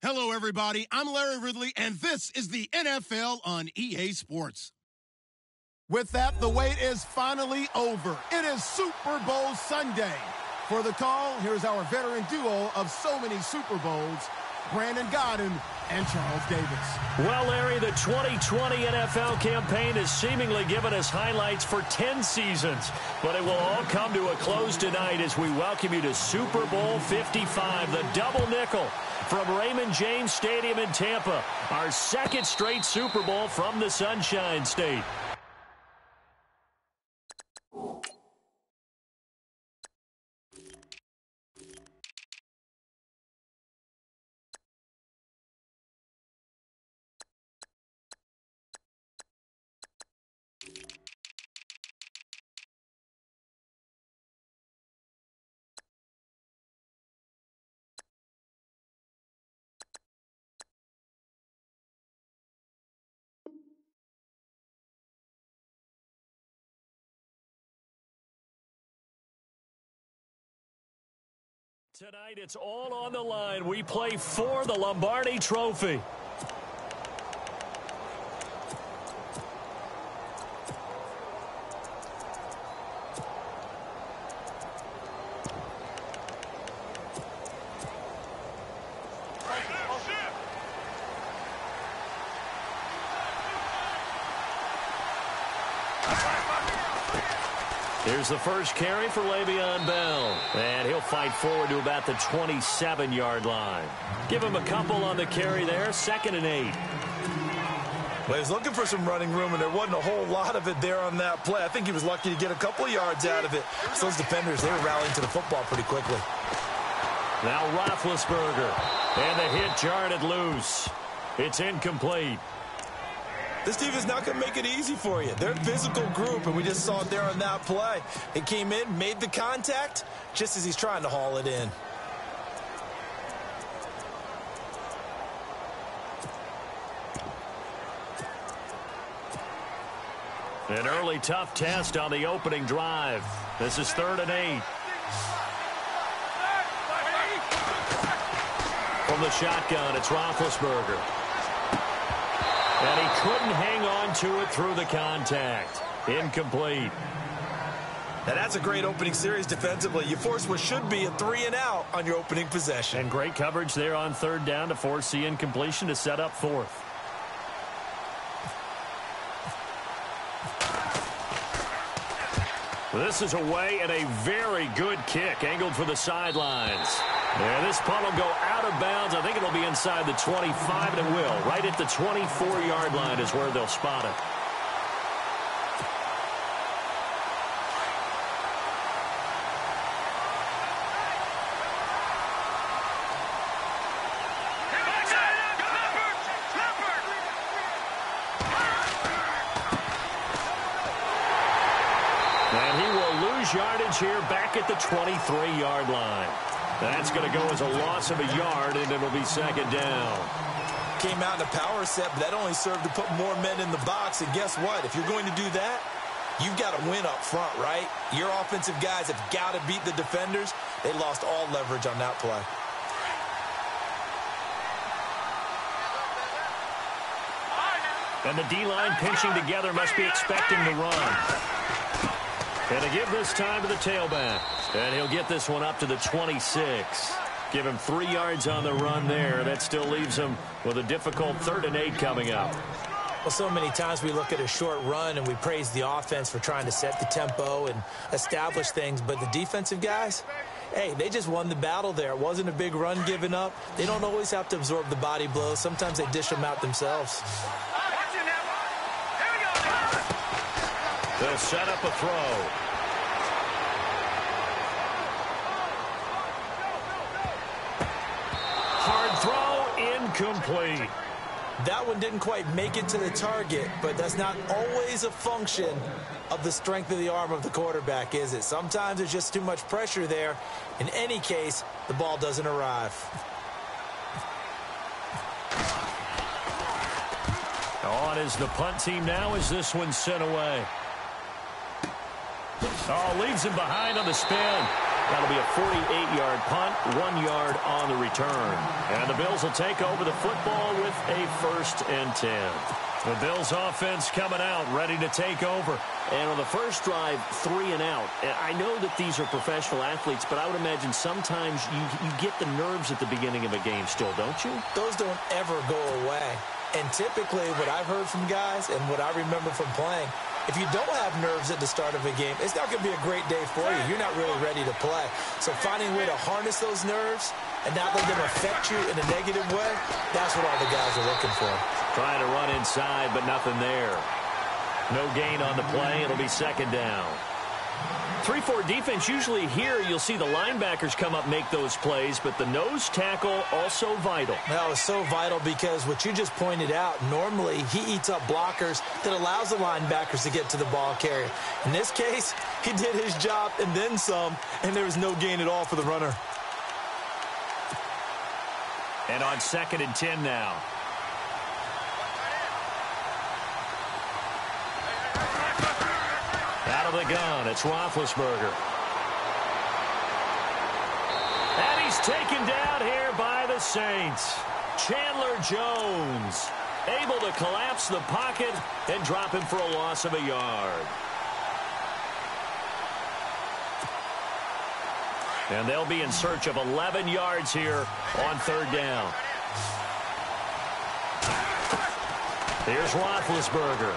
Hello, everybody. I'm Larry Ridley, and this is the NFL on EA Sports. With that, the wait is finally over. It is Super Bowl Sunday. For the call, here's our veteran duo of so many Super Bowls, Brandon Godden and Charles Davis. Well, Larry, the 2020 NFL campaign has seemingly given us highlights for 10 seasons, but it will all come to a close tonight as we welcome you to Super Bowl 55, the double nickel from Raymond James Stadium in Tampa, our second straight Super Bowl from the Sunshine State. Tonight, it's all on the line. We play for the Lombardi Trophy. Here's the first carry for Le'Veon Bell. And he'll fight forward to about the 27-yard line. Give him a couple on the carry there, 2nd and 8. Well, he was looking for some running room, and there wasn't a whole lot of it there on that play. I think he was lucky to get a couple of yards out of it. So those defenders, they were rallying to the football pretty quickly. Now Roethlisberger. And the hit jarred loose. It's incomplete. This team is not going to make it easy for you. They're a physical group, and we just saw it there on that play. It came in, made the contact, just as he's trying to haul it in. An early tough test on the opening drive. This is 3rd and 8. From the shotgun, it's Roethlisberger. And he couldn't hang on to it through the contact. Incomplete. Now that's a great opening series defensively. You force what should be a 3-and-out on your opening possession. And great coverage there on 3rd down to force the incompletion to set up 4th. This is away and a very good kick angled for the sidelines. And this punt will go out of bounds. I think it'll be inside the 25, and it will. Right at the 24-yard line is where they'll spot it. And he will lose yardage here back at the 23-yard line. That's going to go as a loss of a yard, and it'll be 2nd down. Came out in a power set, but that only served to put more men in the box. And guess what? If you're going to do that, you've got to win up front, right? Your offensive guys have got to beat the defenders. They lost all leverage on that play. And the D-line pinching together must be expecting the run. And to give this time to the tailback. And he'll get this one up to the 26. Give him 3 yards on the run there. That still leaves him with a difficult 3rd and 8 coming up. Well, so many times we look at a short run and we praise the offense for trying to set the tempo and establish things. But the defensive guys, hey, they just won the battle there. It wasn't a big run given up. They don't always have to absorb the body blows. Sometimes they dish them out themselves. They'll set up a throw. Hard throw, incomplete. That one didn't quite make it to the target, but that's not always a function of the strength of the arm of the quarterback, is it? Sometimes there's just too much pressure there. In any case, the ball doesn't arrive. On is the punt team now as this one's sent away. Oh, leaves him behind on the spin. That'll be a 48-yard punt, 1 yard on the return. And the Bills will take over the football with a 1st and 10. The Bills offense coming out, ready to take over. And on the first drive, 3 and out. I know that these are professional athletes, but I would imagine sometimes you get the nerves at the beginning of a game still, don't you? Those don't ever go away. And typically what I've heard from guys and what I remember from playing, if you don't have nerves at the start of a game, it's not going to be a great day for you. You're not really ready to play. So finding a way to harness those nerves and not let them affect you in a negative way, that's what all the guys are looking for. Trying to run inside, but nothing there. No gain on the play. It'll be 2nd down. 3-4 defense, usually here you'll see the linebackers come up, make those plays, but the nose tackle also vital. That was so vital because what you just pointed out, normally he eats up blockers that allows the linebackers to get to the ball carrier. In this case, he did his job and then some, and there was no gain at all for the runner. And on 2nd and 10 now. Out of the gun, it's Roethlisberger. And he's taken down here by the Saints. Chandler Jones able to collapse the pocket and drop him for a loss of a yard. And they'll be in search of 11 yards here on 3rd down. Here's Roethlisberger.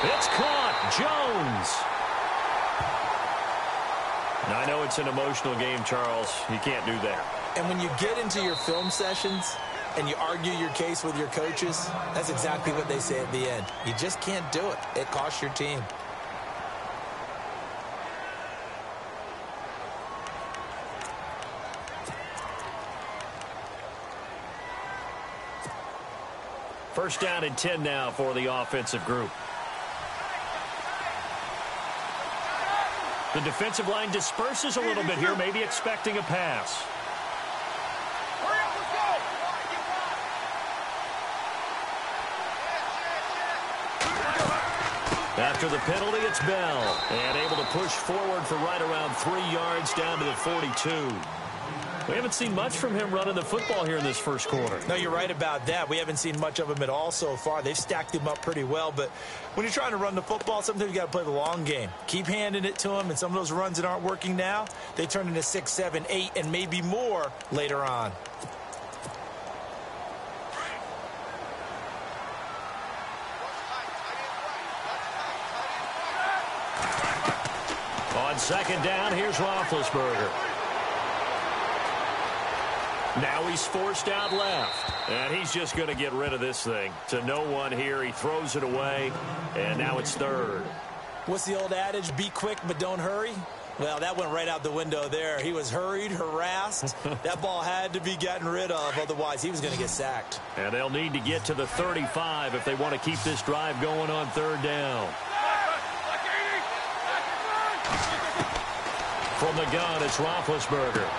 It's caught. Jones. Now, I know it's an emotional game, Charles. You can't do that. And when you get into your film sessions and you argue your case with your coaches, that's exactly what they say at the end. You just can't do it. It costs your team. First down and 10 now for the offensive group. The defensive line disperses a little bit here, maybe expecting a pass. After the penalty, it's Bell. And able to push forward for right around 3 yards down to the 42. We haven't seen much from him running the football here in this first quarter. No, you're right about that. We haven't seen much of him at all so far. They've stacked him up pretty well. But when you're trying to run the football, sometimes you got to play the long game. Keep handing it to him, and some of those runs that aren't working now, they turn into 6, 7, 8, and maybe more later on. On 2nd down, here's Roethlisberger. Now he's forced out left, and he's just going to get rid of this thing. To no one here, he throws it away, and now it's 3rd. What's the old adage, be quick but don't hurry? Well, that went right out the window there. He was hurried, harassed. That ball had to be gotten rid of, otherwise he was going to get sacked. And they'll need to get to the 35 if they want to keep this drive going on 3rd down. From the gun, it's Roethlisberger.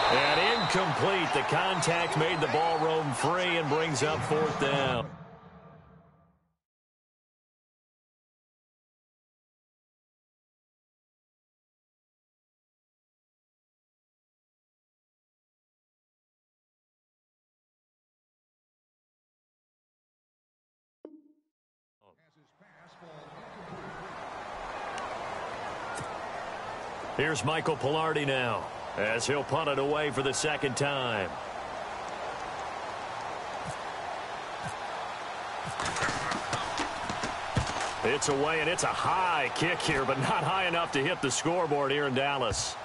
And incomplete. The contact made the ball roam free and brings up 4th down. Here's Michael Pilardi now, as he'll punt it away for the 2nd time. It's away, and it's a high kick here, but not high enough to hit the scoreboard here in Dallas.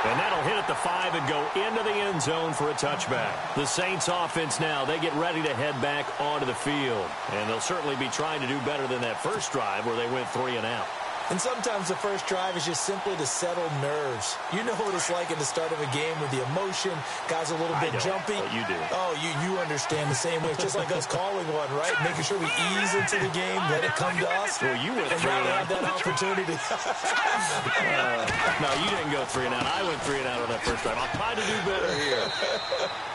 And that'll hit at the 5 and go into the end zone for a touchback. The Saints offense now, they get ready to head back onto the field. And they'll certainly be trying to do better than that first drive where they went 3 and out. And sometimes the first drive is just simply to settle nerves. You know what it's like at the start of a game with the emotion. Guys a little bit jumpy. But you do. Oh, you understand the same way. It's just like us calling one, right? Making sure we ease into the game, let it come to us. Well, you went 3 and and now out. have that opportunity. No, you didn't go 3 and out. I went 3 and out on that first drive. I'll try to do better here.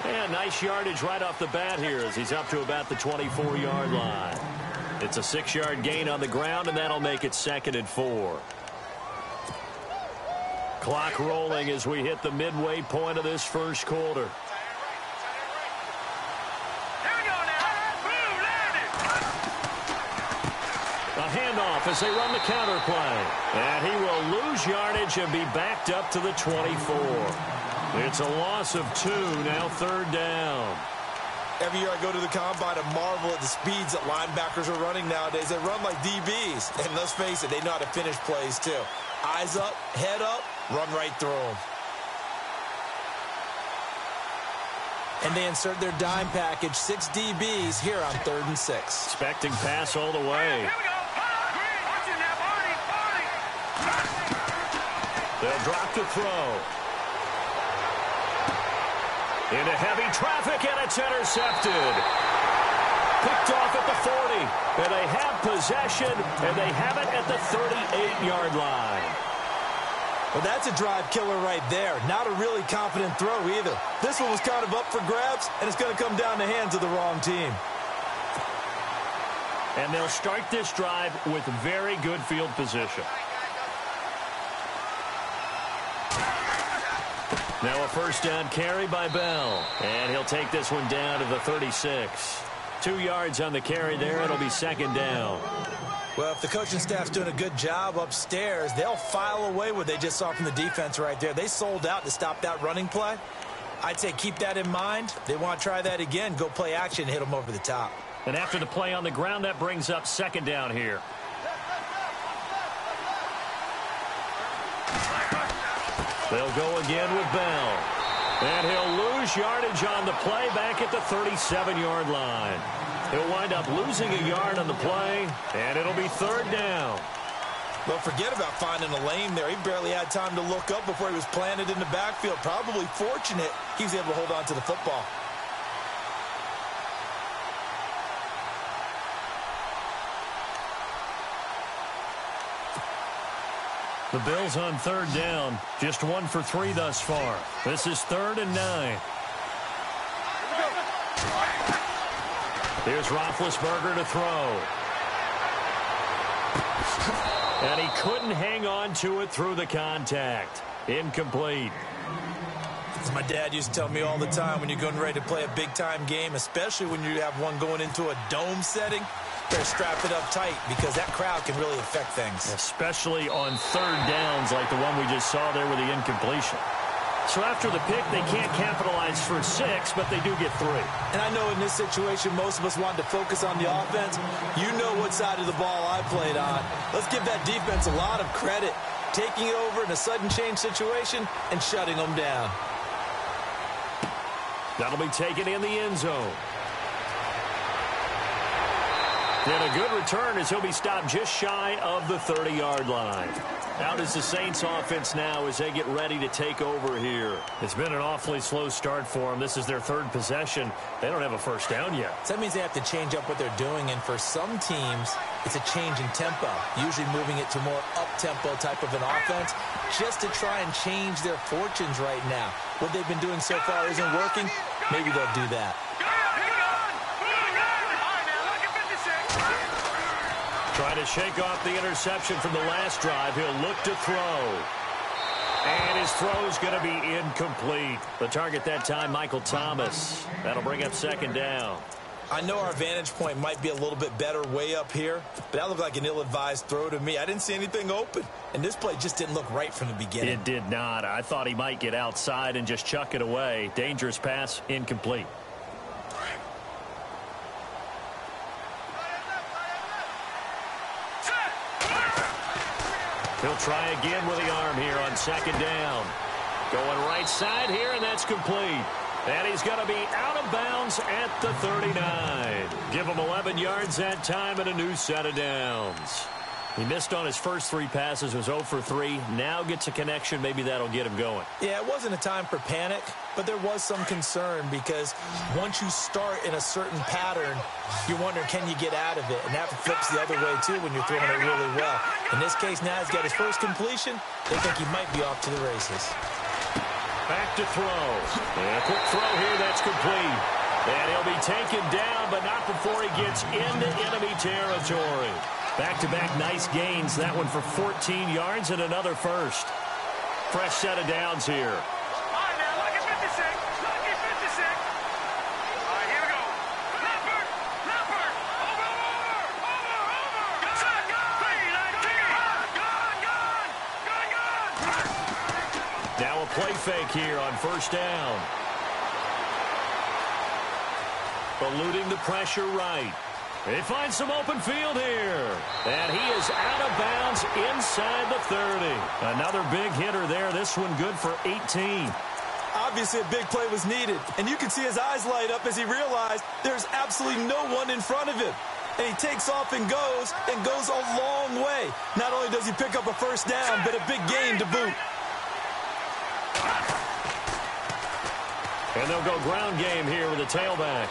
Yeah, nice yardage right off the bat here as he's up to about the 24-yard line. It's a 6-yard gain on the ground, and that'll make it 2nd and 4. Clock rolling as we hit the midway point of this first quarter. A handoff as they run the counter play. And he will lose yardage and be backed up to the 24. It's a loss of 2, now 3rd down. Every year I go to the combine and marvel at the speeds that linebackers are running nowadays. They run like DBs. And let's face it, they know how to finish plays too. Eyes up, head up, run right through them. And they insert their dime package, 6 DBs here on 3rd and 6. Expecting pass all the way. They'll drop to throw. Into heavy traffic, and it's intercepted. Picked off at the 40. And they have possession, and they have it at the 38-yard line. Well, that's a drive killer right there. Not a really confident throw either. This one was kind of up for grabs, and it's going to come down the hands of the wrong team. And they'll start this drive with very good field position. Now a first down carry by Bell. And he'll take this one down to the 36. 2 yards on the carry there. It'll be 2nd down. Well, if the coaching staff's doing a good job upstairs, they'll file away what they just saw from the defense right there. They sold out to stop that running play. I'd say keep that in mind. They want to try that again. Go play action and hit them over the top. And after the play on the ground, that brings up 2nd down here. They'll go again with Bell. And he'll lose yardage on the play back at the 37-yard line. He'll wind up losing a yard on the play, and it'll be 3rd down. Well, forget about finding a lane there. He barely had time to look up before he was planted in the backfield. Probably fortunate he was able to hold on to the football. The Bills on 3rd down. Just 1 for 3 thus far. This is 3rd and 9. Here's Roethlisberger to throw. And he couldn't hang on to it through the contact. Incomplete. As my dad used to tell me all the time, when you're getting ready to play a big-time game, especially when you have one going into a dome setting, better strap it up tight because that crowd can really affect things. Especially on 3rd downs like the one we just saw there with the incompletion. So after the pick, they can't capitalize for 6, but they do get 3. And I know in this situation, most of us wanted to focus on the offense. You know what side of the ball I played on. Let's give that defense a lot of credit, taking it over in a sudden change situation and shutting them down. That'll be taken in the end zone. And a good return as he'll be stopped just shy of the 30-yard line. Out is the Saints offense now as they get ready to take over here. It's been an awfully slow start for them. This is their 3rd possession. They don't have a first down yet. So that means they have to change up what they're doing, and for some teams, it's a change in tempo, usually moving it to more up-tempo type of an offense just to try and change their fortunes right now. What they've been doing so far isn't working. Maybe they'll do that. Trying to shake off the interception from the last drive. He'll look to throw. And his throw's going to be incomplete. The target that time, Michael Thomas. That'll bring up 2nd down. I know our vantage point might be a little bit better way up here, but that looked like an ill-advised throw to me. I didn't see anything open, and this play just didn't look right from the beginning. It did not. I thought he might get outside and just chuck it away. Dangerous pass, incomplete. He'll try again with the arm here on 2nd down. Going right side here, and that's complete. And he's going to be out of bounds at the 39. Give him 11 yards that time and a new set of downs. He missed on his first 3 passes, was 0 for 3. Now gets a connection. Maybe that'll get him going. Yeah, it wasn't a time for panic, but there was some concern because once you start in a certain pattern, you're wondering, can you get out of it? And that flips the other way, too, when you're throwing it really well. In this case, now he's got his first completion. They think he might be off to the races. Back to throw. And a quick throw here, that's complete. And he'll be taken down, but not before he gets into enemy territory. Back-to-back nice gains. That one for 14 yards and another first. Fresh set of downs here. Now a play fake here on first down. Eluding the pressure right. They find some open field here. And he is out of bounds inside the 30. Another big hitter there. This one good for 18. Obviously, a big play was needed. And you can see his eyes light up as he realized there's absolutely no one in front of him. And he takes off and goes a long way. Not only does he pick up a first down, but a big gain to boot. And they'll go ground game here with a tailback.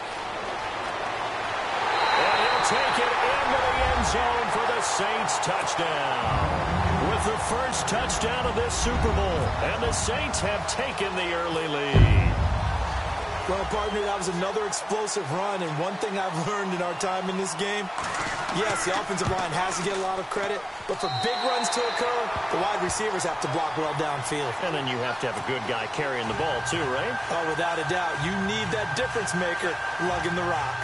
And he'll take it into the end zone for the Saints touchdown. With the first touchdown of this Super Bowl. And the Saints have taken the early lead. Well, partner, that was another explosive run. And one thing I've learned in our time in this game, yes, the offensive line has to get a lot of credit. But for big runs to occur, the wide receivers have to block well downfield. And then you have to have a good guy carrying the ball too, right? Oh, without a doubt. You need that difference maker lugging the rock.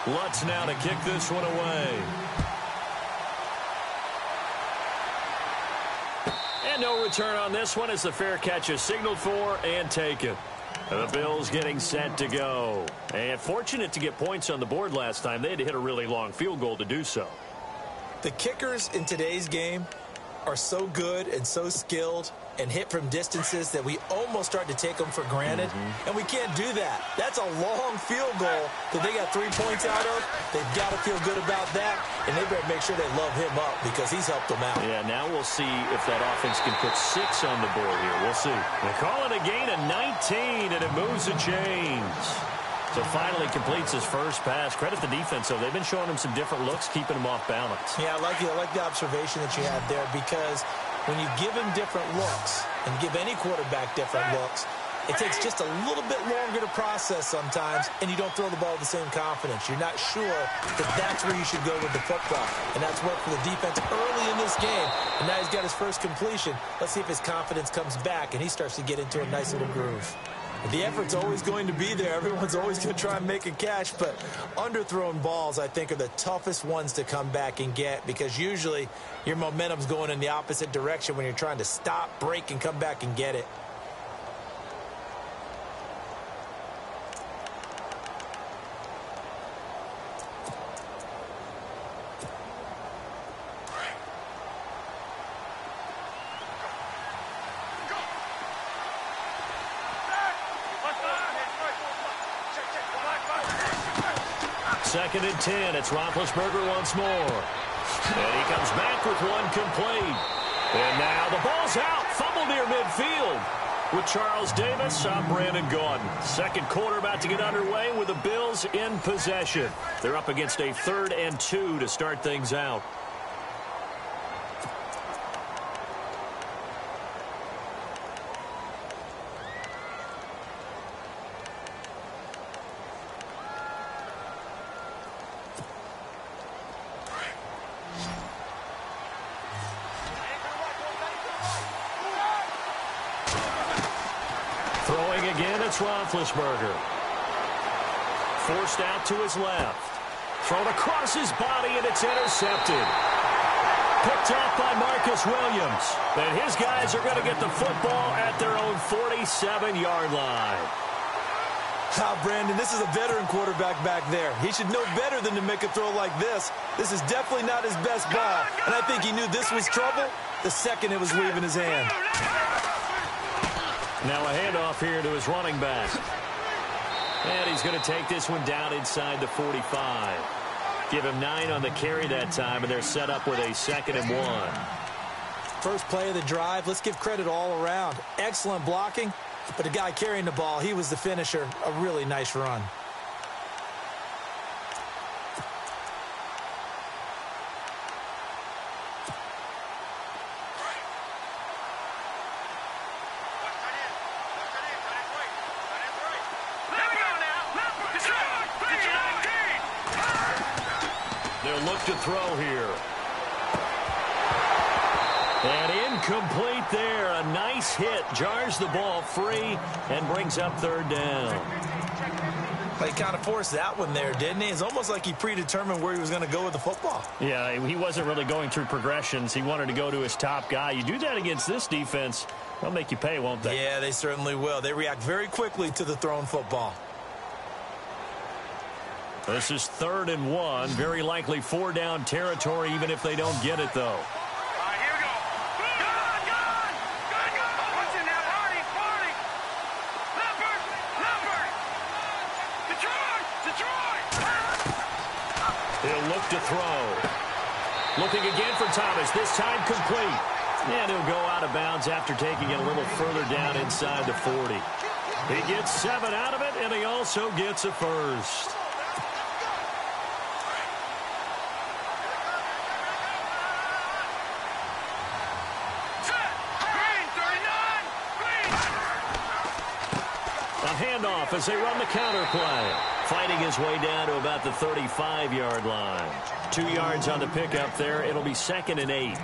Lutz now to kick this one away. And no return on this one as the fair catch is signaled for and taken. The Bills getting set to go. And fortunate to get points on the board last time. They had to hit a really long field goal to do so. The kickers in today's game are so good and so skilled and hit from distances that we almost start to take them for granted. And we can't do that. That's a long field goal that they got 3 points out of. They've got to feel good about that, and they better make sure they love him up because he's helped them out. Yeah, now we'll see if that offense can put 6 on the board here. We'll see. They call it a gain of 19, and it moves the chains. So finally completes his first pass. Credit the defense, though. They've been showing him some different looks, keeping him off balance. Yeah, I like the observation that you had there because when you give him different looks and give any quarterback different looks, it takes just a little bit longer to process sometimes, and you don't throw the ball with the same confidence. You're not sure that that's where you should go with the football, and that's worked for the defense early in this game, and now he's got his first completion. Let's see if his confidence comes back, and he starts to get into a nice little groove. The effort's always going to be there. Everyone's always going to try and make a catch, but underthrown balls, I think, are the toughest ones to come back and get because usually your momentum's going in the opposite direction when you're trying to stop, break, and come back and get it. Second and 10. It's Roethlisberger once more. And he comes back with one complete. And now the ball's out. Fumble near midfield. With Charles Davis, I'm Brandon Gaudin. Second quarter about to get underway with the Bills in possession. They're up against a 3rd and 2 to start things out. Throwing again, it's Roethlisberger. Forced out to his left. Thrown across his body, and it's intercepted. Picked off by Marcus Williams. And his guys are going to get the football at their own 47-yard line. Brandon, this is a veteran quarterback back there. He should know better than to make a throw like this. This is definitely not his best ball. And I think he knew this was trouble the second it was leaving his hand. Now a handoff here to his running back. And he's going to take this one down inside the 45. Give him 9 on the carry that time, and they're set up with a 2nd and 1. First play of the drive. Let's give credit all around. Excellent blocking, but the guy carrying the ball, he was the finisher. A really nice run. look to throw here. And incomplete there. A nice hit. Jars the ball free and brings up third down. He kind of forced that one there, didn't he? It's almost like he predetermined where he was going to go with the football. Yeah, he wasn't really going through progressions. He wanted to go to his top guy. You do that against this defense, they'll make you pay, won't they? Yeah, they certainly will. They react very quickly to the thrown football. This is 3rd and 1. Very likely 4-down territory, even if they don't get it, though. He'll look to throw. Looking again for Thomas. This time complete. And he'll go out of bounds after taking it a little further down inside the 40. He gets 7 out of it, and he also gets a first. A handoff as they run the counter play. Fighting his way down to about the 35-yard line. 2 yards on the pickup there. It'll be 2nd and 8.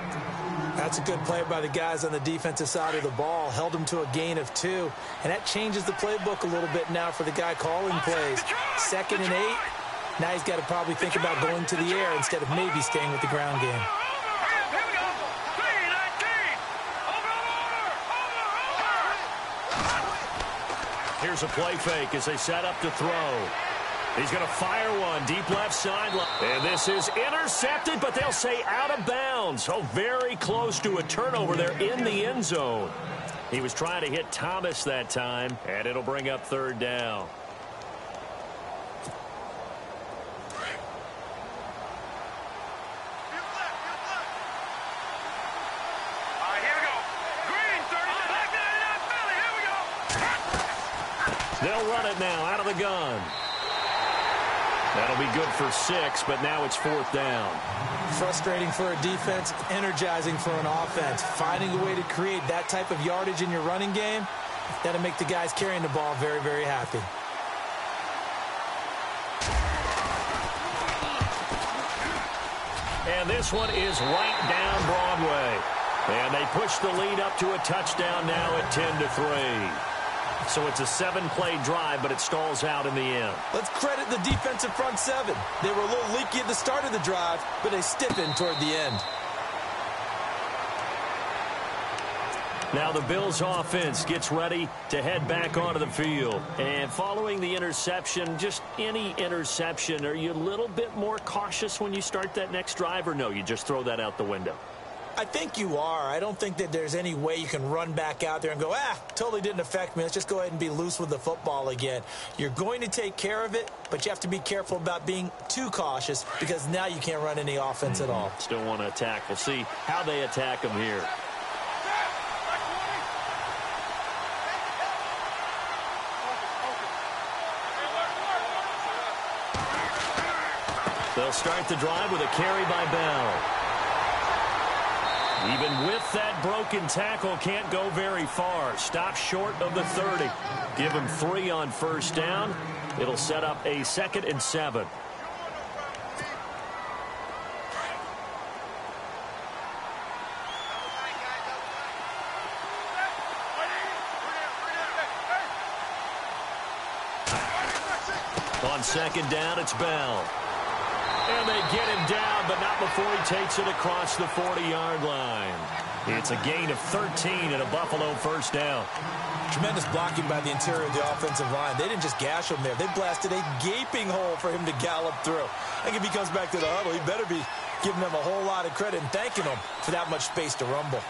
That's a good play by the guys on the defensive side of the ball. Held them to a gain of 2. And that changes the playbook a little bit now for the guy calling plays. 2nd and 8. Now he's got to probably think about going to the air instead of maybe staying with the ground game. Here's a play fake as they set up to throw. He's going to fire one deep left sideline. And this is intercepted, but they'll say out of bounds. Oh, very close to a turnover there in the end zone. He was trying to hit Thomas that time, and it'll bring up 3rd down. They'll run it now out of the gun. That'll be good for 6, but now it's 4th down. Frustrating for a defense, energizing for an offense. Finding a way to create that type of yardage in your running game, that'll make the guys carrying the ball very, very happy. And this one is right down Broadway. And they push the lead up to a touchdown now at 10-3. So it's a 7-play drive, but it stalls out in the end. Let's credit the defensive front 7. They were a little leaky at the start of the drive, but they stiffened toward the end. Now the Bills offense gets ready to head back onto the field. And following the interception, just any interception, are you a little bit more cautious when you start that next drive, or no, you just throw that out the window? I think you are. I don't think that there's any way you can run back out there and go, totally didn't affect me. Let's just go ahead and be loose with the football again. You're going to take care of it, but you have to be careful about being too cautious because now you can't run any offense at all. Still want to attack. We'll see how they attack them here. They'll start the drive with a carry by Bell. Even with that broken tackle, can't go very far. Stop short of the 30. Give him 3 on 1st down. It'll set up a 2nd and 7. On 2nd down, it's Bell. And they get him down, but not before he takes it across the 40-yard line. It's a gain of 13 and a Buffalo 1st down. Tremendous blocking by the interior of the offensive line. They didn't just gash him there. They blasted a gaping hole for him to gallop through. I think if he comes back to the huddle, he better be giving them a whole lot of credit and thanking them for that much space to rumble.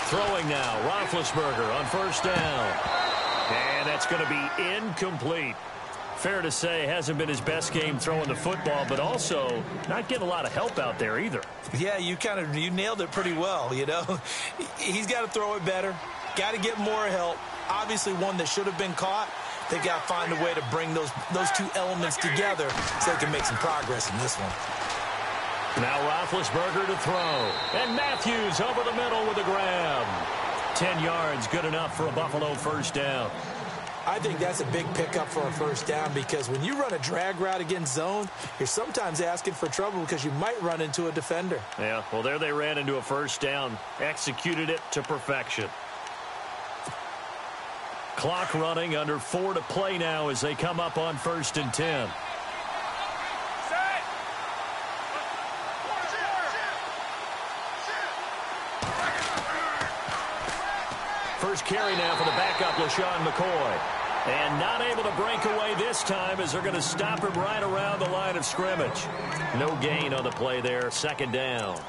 Throwing now, Roethlisberger on 1st down. And that's going to be incomplete. Fair to say, hasn't been his best game throwing the football, but also not getting a lot of help out there either. Yeah, you nailed it pretty well, you know. He's got to throw it better, got to get more help. Obviously one that should have been caught. They got to find a way to bring those 2 elements together so they can make some progress in this one. Now Roethlisberger to throw. And Matthews over the middle with a grab. 10 yards, good enough for a Buffalo 1st down. I think that's a big pickup for a first down because when you run a drag route against zone, you're sometimes asking for trouble because you might run into a defender. Yeah, well, there they ran into a first down, executed it to perfection. Clock running, under 4 to play now as they come up on 1st and 10. First carry now for the backup, LaShawn McCoy. And not able to break away this time as they're going to stop him right around the line of scrimmage. No gain on the play there, 2nd down.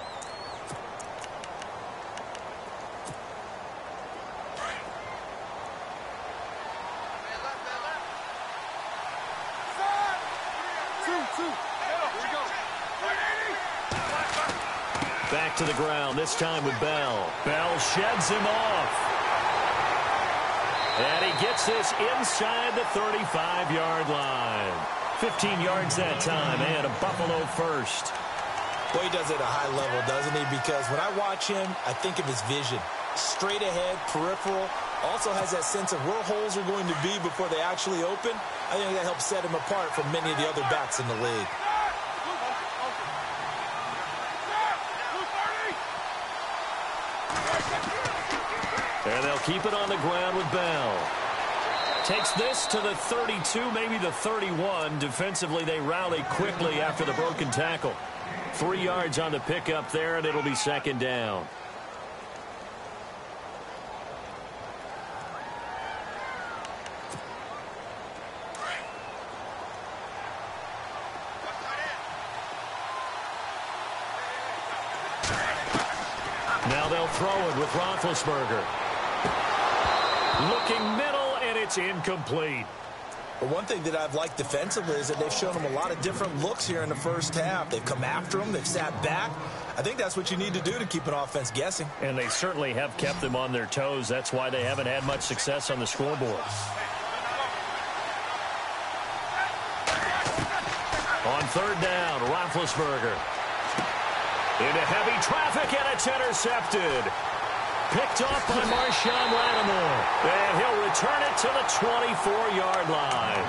Back to the ground, this time with Bell. Bell sheds him off. And he gets this inside the 35-yard line. 15 yards that time, and a Buffalo first. Well, he does it at a high level, doesn't he? Because when I watch him, I think of his vision. Straight ahead, peripheral. Also has that sense of where holes are going to be before they actually open. I think that helps set him apart from many of the other backs in the league. And they'll keep it on the ground with Bell. Takes this to the 32, maybe the 31. Defensively, they rally quickly after the broken tackle. 3 yards on the pickup there, and it'll be 2nd down. Now they'll throw it with Roethlisberger. Looking middle, and it's incomplete. But one thing that I've liked defensively is that they've shown him a lot of different looks here in the first half. They've come after him. They've sat back. I think that's what you need to do to keep an offense guessing. And they certainly have kept them on their toes. That's why they haven't had much success on the scoreboard. On 3rd down, Roethlisberger. Into heavy traffic, and it's intercepted. Picked off by Marshawn Lattimore. And he'll return it to the 24-yard line.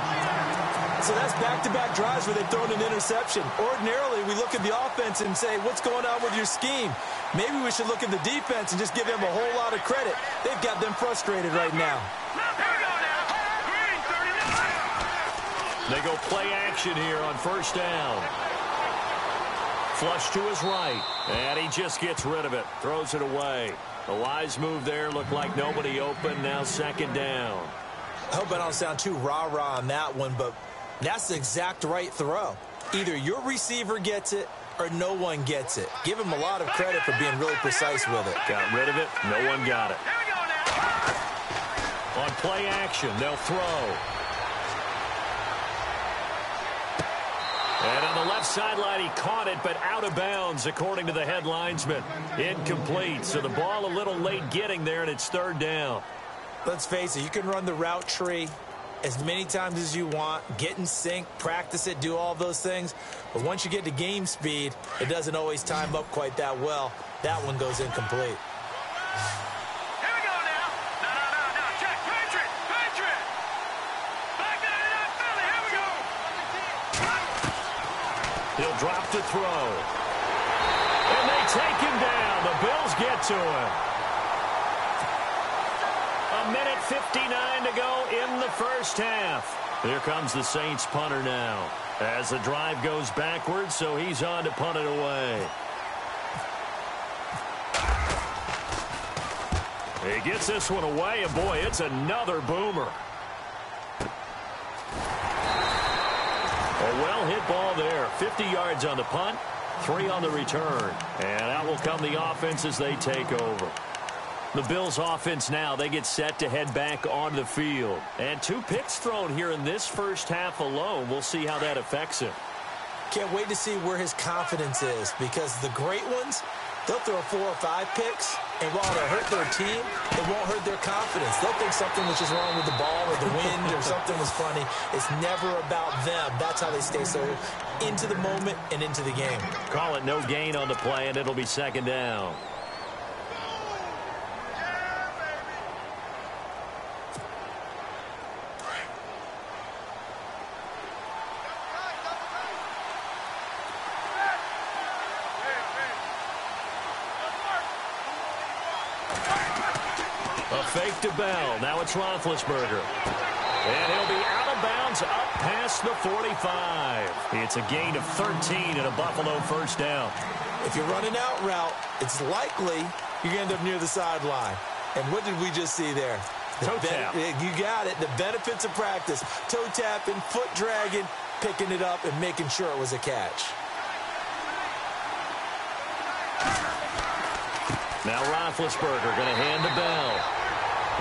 So that's back-to-back drives where they've thrown an interception. Ordinarily, we look at the offense and say, what's going on with your scheme? Maybe we should look at the defense and just give them a whole lot of credit. They've got them frustrated right now. They go play action here on 1st down. Flush to his right, and he just gets rid of it, throws it away. A wise move there, looked like nobody open, now 2nd down. I hope I don't sound too rah-rah on that one, but that's the exact right throw. Either your receiver gets it or no one gets it. Give him a lot of credit for being really precise with it. Got rid of it, no one got it. On play action, they'll throw. And on the left sideline, he caught it, but out of bounds, according to the head linesman. Incomplete, so the ball a little late getting there, and it's 3rd down. Let's face it, you can run the route tree as many times as you want, get in sync, practice it, do all those things. But once you get to game speed, it doesn't always time up quite that well. That one goes incomplete. He'll drop to throw. And they take him down. The Bills get to him. 1:59 to go in the first half. Here comes the Saints punter now. As the drive goes backwards, so he's on to punt it away. He gets this one away, and boy, it's another boomer. A well-hit ball there. 50 yards on the punt, 3 on the return. And out will come the offense as they take over. The Bills offense now, they get set to head back on the field. And 2 picks thrown here in this first half alone. We'll see how that affects him. Can't wait to see where his confidence is, because the great ones, they'll throw 4 or 5 picks, and while it'll hurt their team, it won't hurt their confidence. They'll think something was just wrong with the ball or the wind or something was funny. It's never about them. That's how they stay so into the moment and into the game. Call it no gain on the play, and it'll be 2nd down. A fake to Bell. Now it's Roethlisberger. And he'll be out of bounds up past the 45. It's a gain of 13 and a Buffalo first down. If you're running out route, it's likely you're going to end up near the sideline. And what did we just see there? Toe tap. You got it. The benefits of practice. Toe tapping, foot dragging, picking it up, and making sure it was a catch. Now Roethlisberger going to hand to Bell.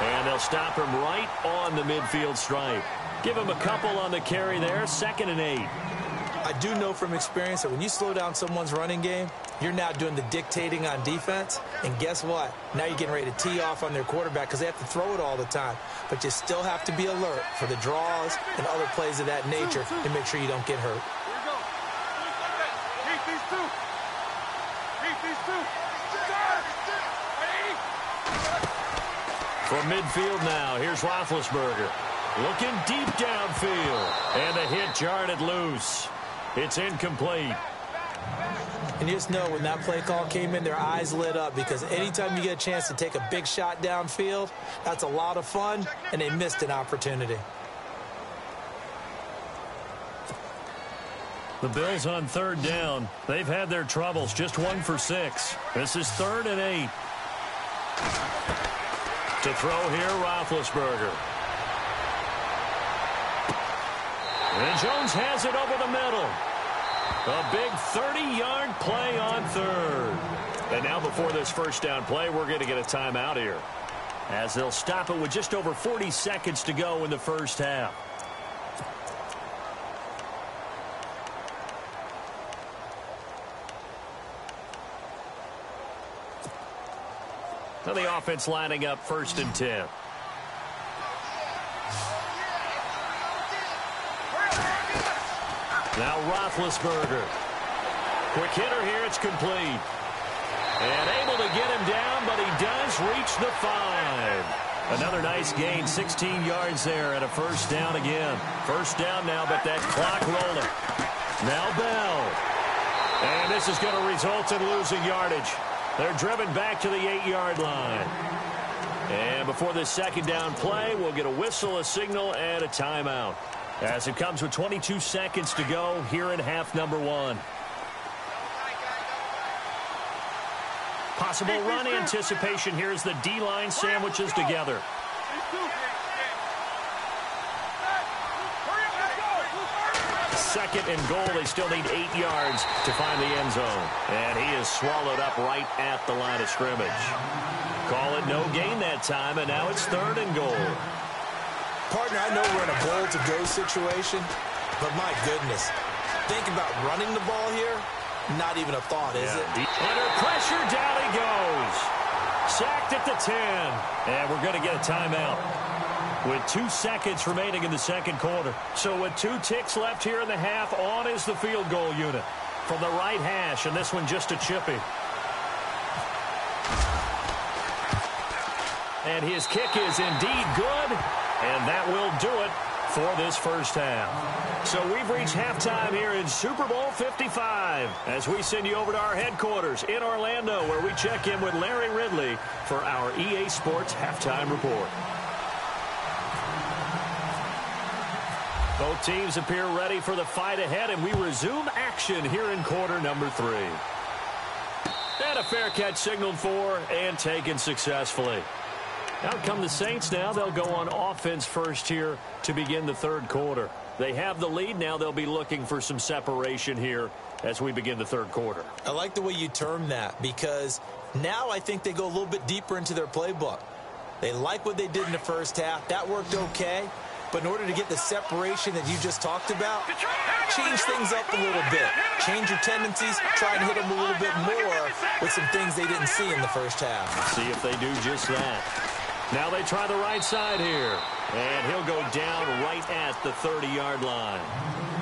And they'll stop him right on the midfield stripe. Give him a couple on the carry there. 2nd and 8. I do know from experience that when you slow down someone's running game, you're now doing the dictating on defense. And guess what? Now you're getting ready to tee off on their quarterback because they have to throw it all the time. But you still have to be alert for the draws and other plays of that nature to make sure you don't get hurt. From midfield now, here's Roethlisberger. Looking deep downfield. And the hit jarred loose. It's incomplete. And you just know when that play call came in, their eyes lit up because anytime you get a chance to take a big shot downfield, that's a lot of fun, and they missed an opportunity. The Bills on 3rd down. They've had their troubles, just 1 for 6. This is 3rd and 8. To throw here, Roethlisberger. And Jones has it over the middle. A big 30-yard play on 3rd. And now before this first down play, we're going to get a timeout here, as they'll stop it with just over 40 seconds to go in the first half. Now the offense lining up 1st and 10. Now Roethlisberger. Quick hitter here. It's complete. And able to get him down, but he does reach the 5. Another nice gain, 16 yards there, and a first down again. First down now, but that clock rolling. Now Bell. And this is going to result in losing yardage. They're driven back to the 8-yard line. And before this second down play, we'll get a whistle, a signal, and a timeout, as it comes with 22 seconds to go here in half number 1. Possible run anticipation here as the D-line sandwiches together. Second and goal. They still need 8 yards to find the end zone. And he is swallowed up right at the line of scrimmage. Call it no gain that time, and now it's 3rd and goal. Partner, I know we're in a goal-to-go situation, but my goodness, think about running the ball here. Not even a thought, is it? Under pressure, down he goes. Sacked at the 10. And we're going to get a timeout with 2 seconds remaining in the second quarter. So with 2 ticks left here in the half, on is the field goal unit from the right hash, and this one just a chippy. And his kick is indeed good, and that will do it for this first half. So we've reached halftime here in Super Bowl 55 as we send you over to our headquarters in Orlando, where we check in with Larry Ridley for our EA Sports Halftime Report. Both teams appear ready for the fight ahead, and we resume action here in quarter number 3. And a fair catch signaled for and taken successfully. Out come the Saints now. They'll go on offense first here to begin the third quarter. They have the lead. Now they'll be looking for some separation here as we begin the third quarter. I like the way you term that, because now I think they go a little bit deeper into their playbook. They like what they did in the first half. That worked okay. But in order to get the separation that you just talked about, change things up a little bit. Change your tendencies. Try and hit them a little bit more with some things they didn't see in the first half. See if they do just that. Now they try the right side here. And he'll go down right at the 30-yard line.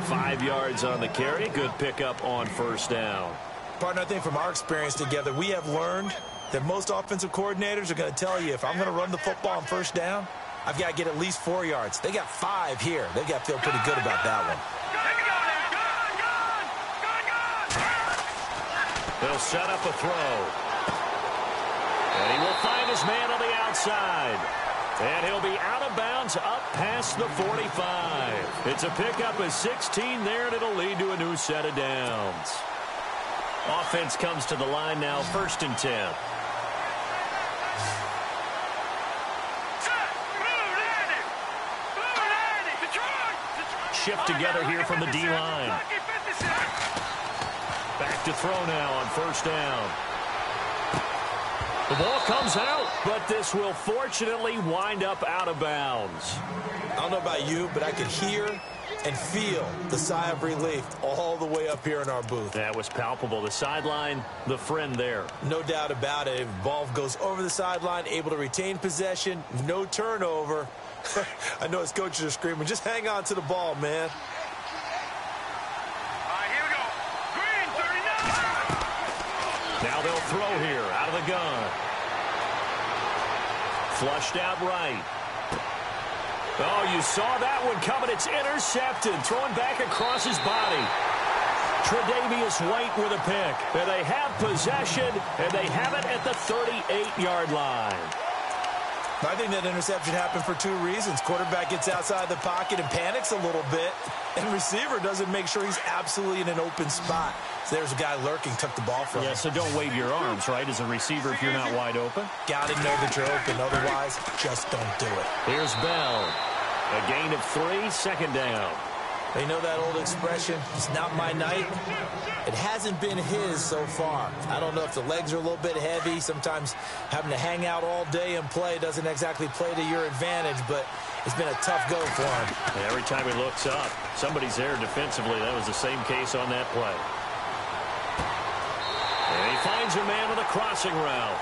5 yards on the carry. Good pickup on first down. Partner, I think from our experience together, we have learned that most offensive coordinators are going to tell you, if I'm going to run the football on first down, I've got to get at least 4 yards. They got 5 here. They got to feel pretty good about that one. They'll set up a throw. And he will find his man on the outside. And he'll be out of bounds up past the 45. It's a pickup of 16 there, and it'll lead to a new set of downs. Offense comes to the line now, 1st and 10. Shift together here from the D-line. Back to throw now on 1st down. The ball comes out, but this will fortunately wind up out of bounds. I don't know about you, but I could hear and feel the sigh of relief all the way up here in our booth. That was palpable. The sideline, the friend there. No doubt about it. If the ball goes over the sideline, able to retain possession, no turnover. I know his coaches are screaming, just hang on to the ball, man. Now they'll throw here out of the gun. Flushed out right. Oh, you saw that one coming. It's intercepted. Thrown back across his body. Tre'Davious White with a pick. And they have possession, and they have it at the 38-yard line. I think that interception happened for 2 reasons. Quarterback gets outside the pocket and panics a little bit, and receiver doesn't make sure he's absolutely in an open spot. So there's a guy lurking, took the ball from him. Yeah, so don't wave your arms, right, as a receiver if you're not wide open. Got to know that you're open. Otherwise, just don't do it. Here's Bell. A gain of 3, 2nd down. They know that old expression, it's not my night. It hasn't been his so far. I don't know if the legs are a little bit heavy. Sometimes having to hang out all day and play doesn't exactly play to your advantage, but it's been a tough go for him. And every time he looks up, somebody's there defensively. That was the same case on that play. And he finds a man on the crossing route.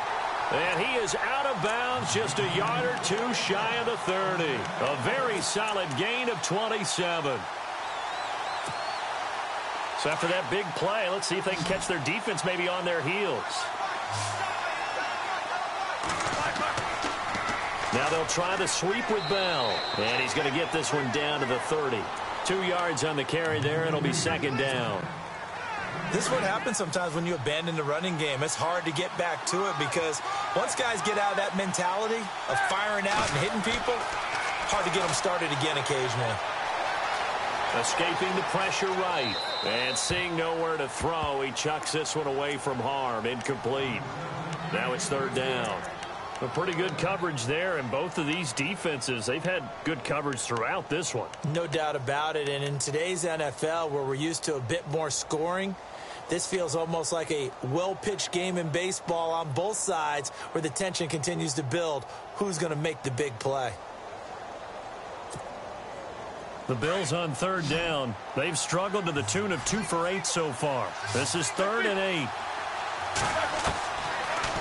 And he is out of bounds, just a yard or 2 shy of the 30. A very solid gain of 27. So after that big play, let's see if they can catch their defense maybe on their heels. Now they'll try the sweep with Bell. And he's going to get this one down to the 30. 2 yards on the carry there. It'll be 2nd down. This is what happens sometimes when you abandon the running game. It's hard to get back to it because once guys get out of that mentality of firing out and hitting people, hard to get them started again occasionally. Escaping the pressure right. And seeing nowhere to throw, he chucks this one away from harm. Incomplete. Now it's 3rd down. A pretty good coverage there, and both of these defenses, they've had good coverage throughout this one. No doubt about it, and in today's NFL, where we're used to a bit more scoring, this feels almost like a well-pitched game in baseball on both sides where the tension continues to build. Who's going to make the big play? The Bills on 3rd down. They've struggled to the tune of 2 for 8 so far. This is 3rd and 8.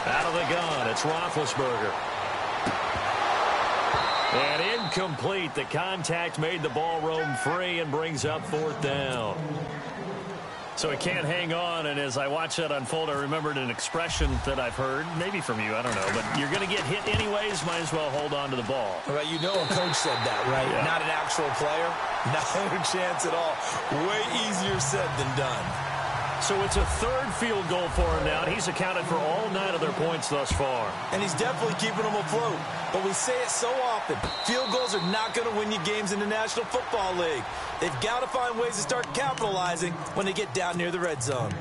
Out of the gun, it's Roethlisberger. And incomplete. The contact made the ball roam free and brings up 4th down. So he can't hang on, and as I watch that unfold, I remembered an expression that I've heard, maybe from you, I don't know, but you're going to get hit anyways, might as well hold on to the ball. Right, you know a coach said that, right? Yeah. Not an actual player. Not a chance at all. Way easier said than done. So it's a 3rd field goal for him now, and he's accounted for all 9 of their points thus far. And he's definitely keeping them afloat. But we say it so often, field goals are not going to win you games in the National Football League. They've got to find ways to start capitalizing when they get down near the red zone.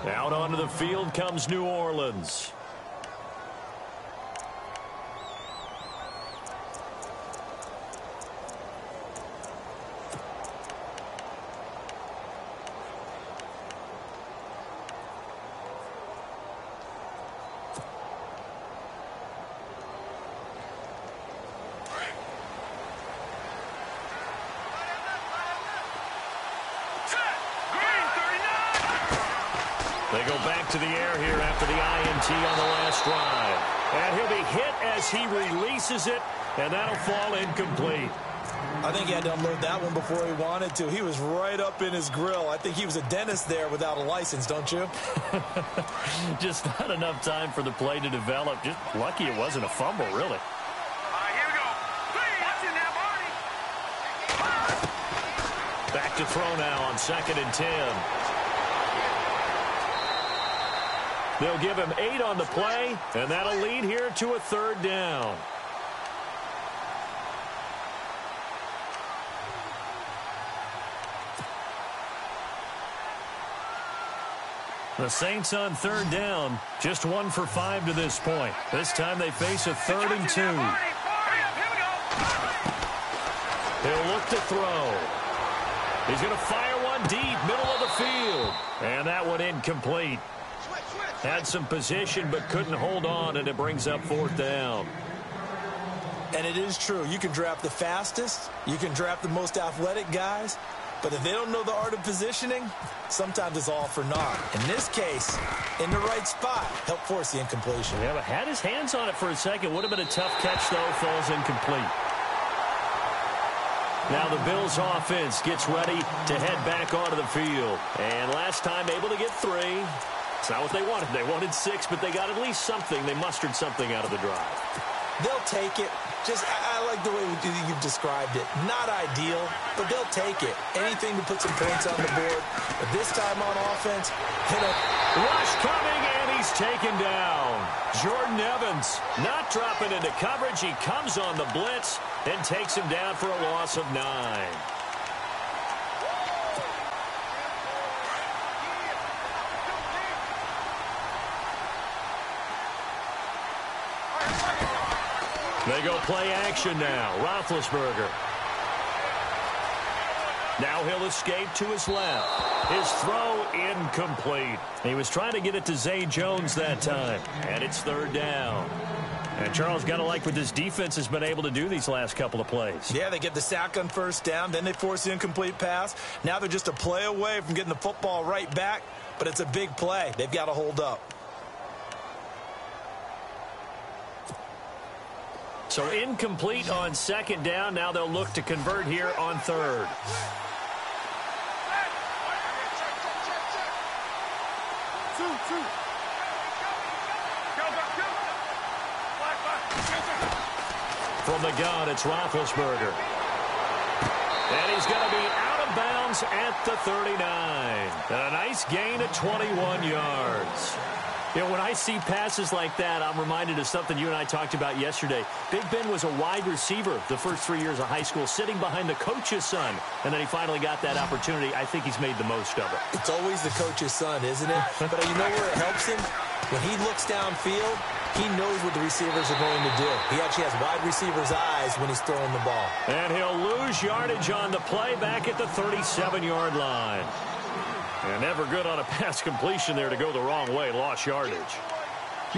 Out onto the field comes New Orleans. They go back to the air here after the INT on the last drive. And he'll be hit as he releases it, and that'll fall incomplete. I think he had to unload that one before he wanted to. He was right up in his grill. I think he was a dentist there without a license, don't you? Just not enough time for the play to develop. Just lucky it wasn't a fumble, really. Here we go. Watch it now, Barney. Back to throw now on 2nd and 10. They'll give him 8 on the play, and that'll lead here to a 3rd down. The Saints on 3rd down, just 1 for 5 to this point. This time they face a 3rd and 2. He'll look to throw. He's going to fire one deep, middle of the field. And that one incomplete. Had some position but couldn't hold on, and it brings up 4th down. And it is true. You can draft the fastest. You can draft the most athletic guys. But if they don't know the art of positioning, sometimes it's all for naught. In this case, in the right spot, help force the incompletion. Yeah, but had his hands on it for a second. Would have been a tough catch, though. Falls incomplete. Now the Bills offense gets ready to head back onto the field. And last time able to get 3. It's not what they wanted. They wanted 6, but they got at least something. They mustered something out of the drive. They'll take it. I like the way you've described it. Not ideal, but they'll take it. Anything to put some points on the board. But this time on offense, hit a rush coming, and he's taken down. Jordan Evans not dropping into coverage. He comes on the blitz and takes him down for a loss of 9. They go play action now. Roethlisberger. Now he'll escape to his left. His throw incomplete. He was trying to get it to Zay Jones that time. And it's 3rd down. And Charles, got to like what this defense has been able to do these last couple of plays. Yeah, they get the sack on 1st down. Then they force the incomplete pass. Now they're just a play away from getting the football right back. But it's a big play. They've got to hold up. So incomplete on 2nd down. Now they'll look to convert here on 3rd. From the gun, it's Roethlisberger. And he's going to be out of bounds at the 39. And a nice gain of 21 yards. You know, when I see passes like that, I'm reminded of something you and I talked about yesterday. Big Ben was a wide receiver the first 3 years of high school, sitting behind the coach's son. And then he finally got that opportunity. I think he's made the most of it. It's always the coach's son, isn't it? But you know where it helps him? When he looks downfield, he knows what the receivers are going to do. He actually has wide receivers' eyes when he's throwing the ball. And he'll lose yardage on the play back at the 37-yard line. And never good on a pass completion there to go the wrong way. Lost yardage.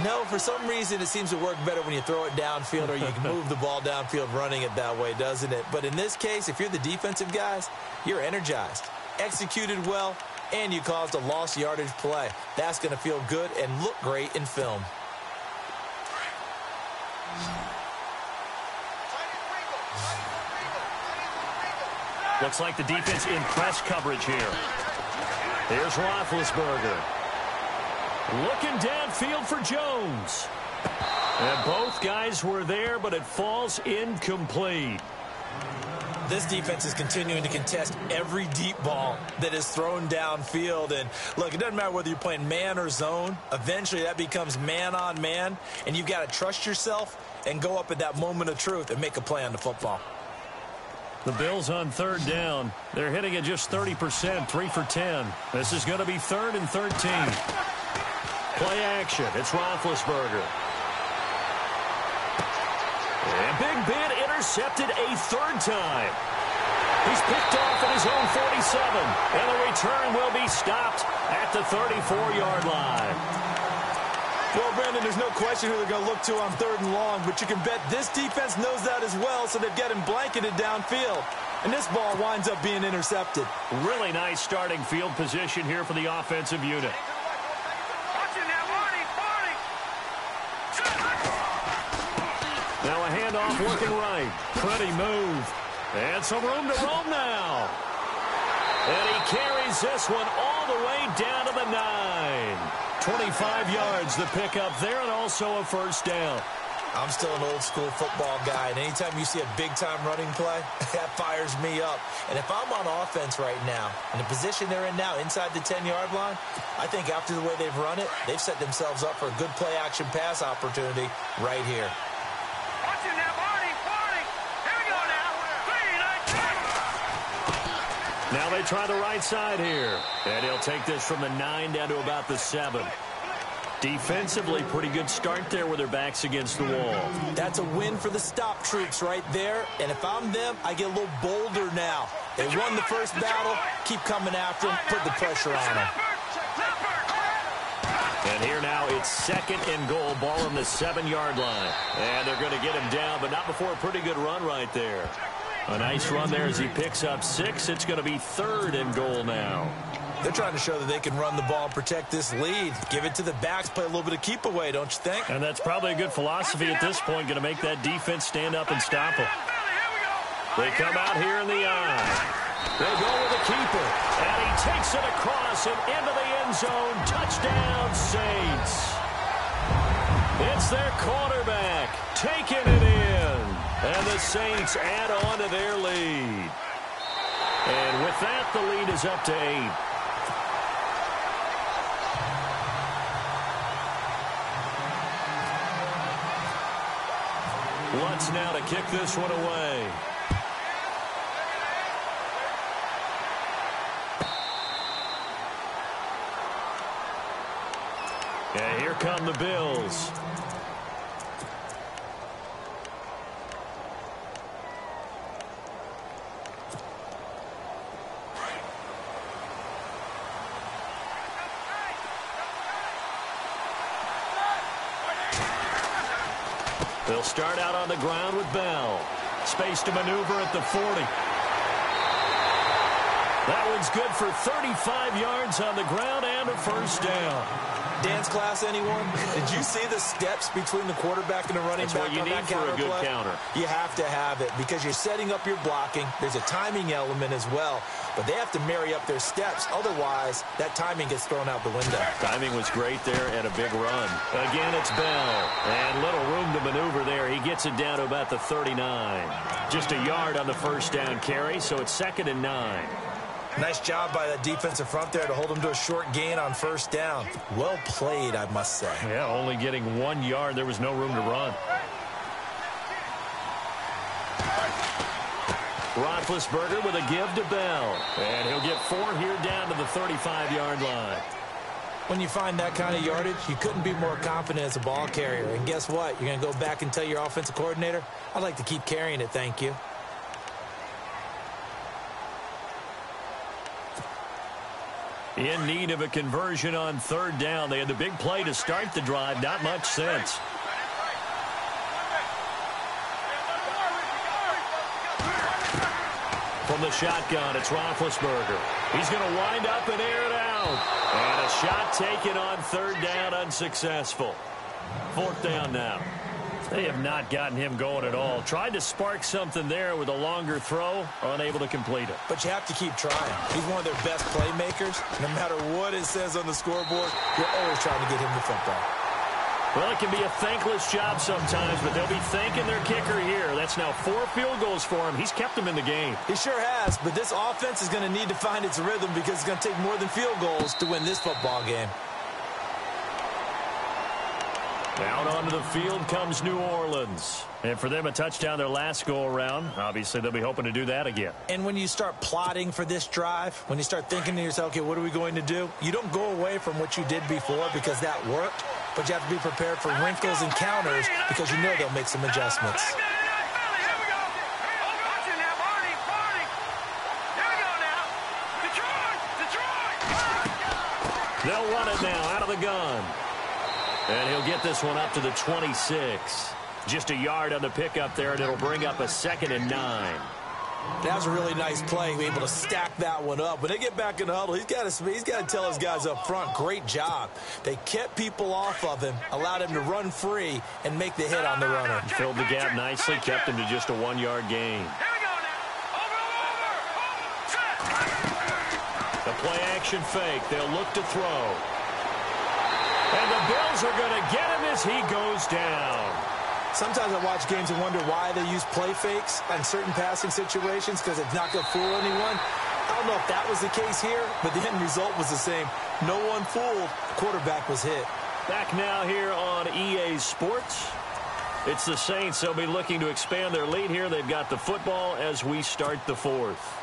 No, for some reason it seems to work better when you throw it downfield or you can move the ball downfield running it that way, doesn't it? But in this case, if you're the defensive guys, you're energized, executed well, and you caused a lost yardage play. That's going to feel good and look great in film. Looks like the defense in press coverage here. Here's Roethlisberger. Looking downfield for Jones. And both guys were there, but it falls incomplete. This defense is continuing to contest every deep ball that is thrown downfield. And, look, it doesn't matter whether you're playing man or zone. Eventually, that becomes man-on-man, and you've got to trust yourself and go up at that moment of truth and make a play on the football. The Bills on 3rd down. They're hitting at just 30%, 3 for 10. This is going to be 3rd and 13. Play action. It's Roethlisberger. And Big Ben intercepted a 3rd time. He's picked off at his own 47. And the return will be stopped at the 34-yard line. Well, Brandon, there's no question who they're going to look to on 3rd and long, but you can bet this defense knows that as well, so they've got him blanketed downfield. And this ball winds up being intercepted. Really nice starting field position here for the offensive unit. Now a handoff working right. Pretty move. And some room to roam now. And he carries this one all the way down to the 9. 25 yards the pickup there, and also a 1st down. I'm still an old-school football guy, and anytime you see a big-time running play, that fires me up. And if I'm on offense right now, in the position they're in now, inside the 10-yard line, I think after the way they've run it, they've set themselves up for a good play-action pass opportunity right here. Watch it now, Barney. Here we go now. 3, 9, 10. Now they try the right side here. And he'll take this from the 9 down to about the 7. Defensively, pretty good start there with their backs against the wall. That's a win for the stop troops right there. And if I'm them, I get a little bolder now. They won the first battle. Keep coming after them. Put the pressure on them. And here now it's 2nd and goal. Ball on the 7-yard line. And they're going to get him down, but not before a pretty good run right there. A nice run there as he picks up 6. It's going to be 3rd and goal now. They're trying to show that they can run the ball and protect this lead. Give it to the backs, play a little bit of keep away, don't you think? And that's probably a good philosophy at this point, going to make that defense stand up and stop them. They come out here in the eye. They go with the keeper, and he takes it across and into the end zone. Touchdown, Saints. It's their quarterback taking it in, and the Saints add on to their lead. And with that, the lead is up to 8. Lutz now to kick this one away. And here come the Bills. They'll start out on the ground with Bell. Space to maneuver at the 40. That one's good for 35 yards on the ground and a first down. Dance class, anyone? Did you see the steps between the quarterback and the running back? That's what you need for a good counter. You have to have it because you're setting up your blocking. There's a timing element as well, but they have to marry up their steps. Otherwise, that timing gets thrown out the window. Timing was great there and a big run. Again, it's Bell. And little room to maneuver there. He gets it down to about the 39. Just a yard on the first down carry, so it's 2nd and 9. Nice job by that defensive front there to hold him to a short gain on first down. Well played, I must say. Yeah, only getting 1 yard. There was no room to run. Roethlisberger with a give to Bell. And he'll get 4 here down to the 35-yard line. When you find that kind of yardage, you couldn't be more confident as a ball carrier. And guess what? You're going to go back and tell your offensive coordinator, I'd like to keep carrying it, thank you. In need of a conversion on 3rd down. They had the big play to start the drive. Not much sense. From the shotgun, it's Roethlisberger. He's going to wind up and air it out. And a shot taken on 3rd down, unsuccessful. 4th down now. They have not gotten him going at all. Tried to spark something there with a longer throw, unable to complete it. But you have to keep trying. He's one of their best playmakers. No matter what it says on the scoreboard, you're always trying to get him the football. Well, it can be a thankless job sometimes, but they'll be thanking their kicker here. That's now 4 field goals for him. He's kept them in the game. He sure has, but this offense is going to need to find its rhythm because it's going to take more than field goals to win this football game. Out onto the field comes New Orleans. And for them, a touchdown their last go-around. Obviously, they'll be hoping to do that again. And when you start plotting for this drive, when you start thinking to yourself, okay, what are we going to do? You don't go away from what you did before because that worked, but you have to be prepared for wrinkles and counters because you know they'll make some adjustments. They'll run it now out of the gun. And he'll get this one up to the 26. Just a yard on the pickup there, and it'll bring up a 2nd and 9. That was a really nice play, able to stack that one up. When they get back in the huddle, he's got to tell his guys up front, great job. They kept people off of him, allowed him to run free, and make the hit on the runner. Filled the gap nicely, kept him to just a 1-yard gain. The play-action fake. They'll look to throw. And the Bills are going to get him as he goes down. Sometimes I watch games and wonder why they use play fakes on certain passing situations because it's not going to fool anyone. I don't know if that was the case here, but the end result was the same. No one fooled. The quarterback was hit. Back now here on EA Sports. It's the Saints. They'll be looking to expand their lead here. They've got the football as we start the fourth.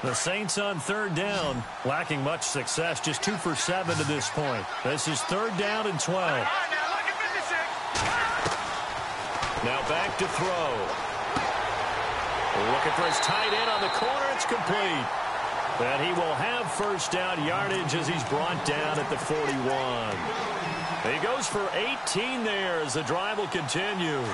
The Saints on third down, lacking much success, just 2 for 7 to this point. This is 3rd down and 12. Now back to throw. Looking for his tight end on the corner. It's complete. And he will have first down yardage as he's brought down at the 41. He goes for 18 there as the drive will continue.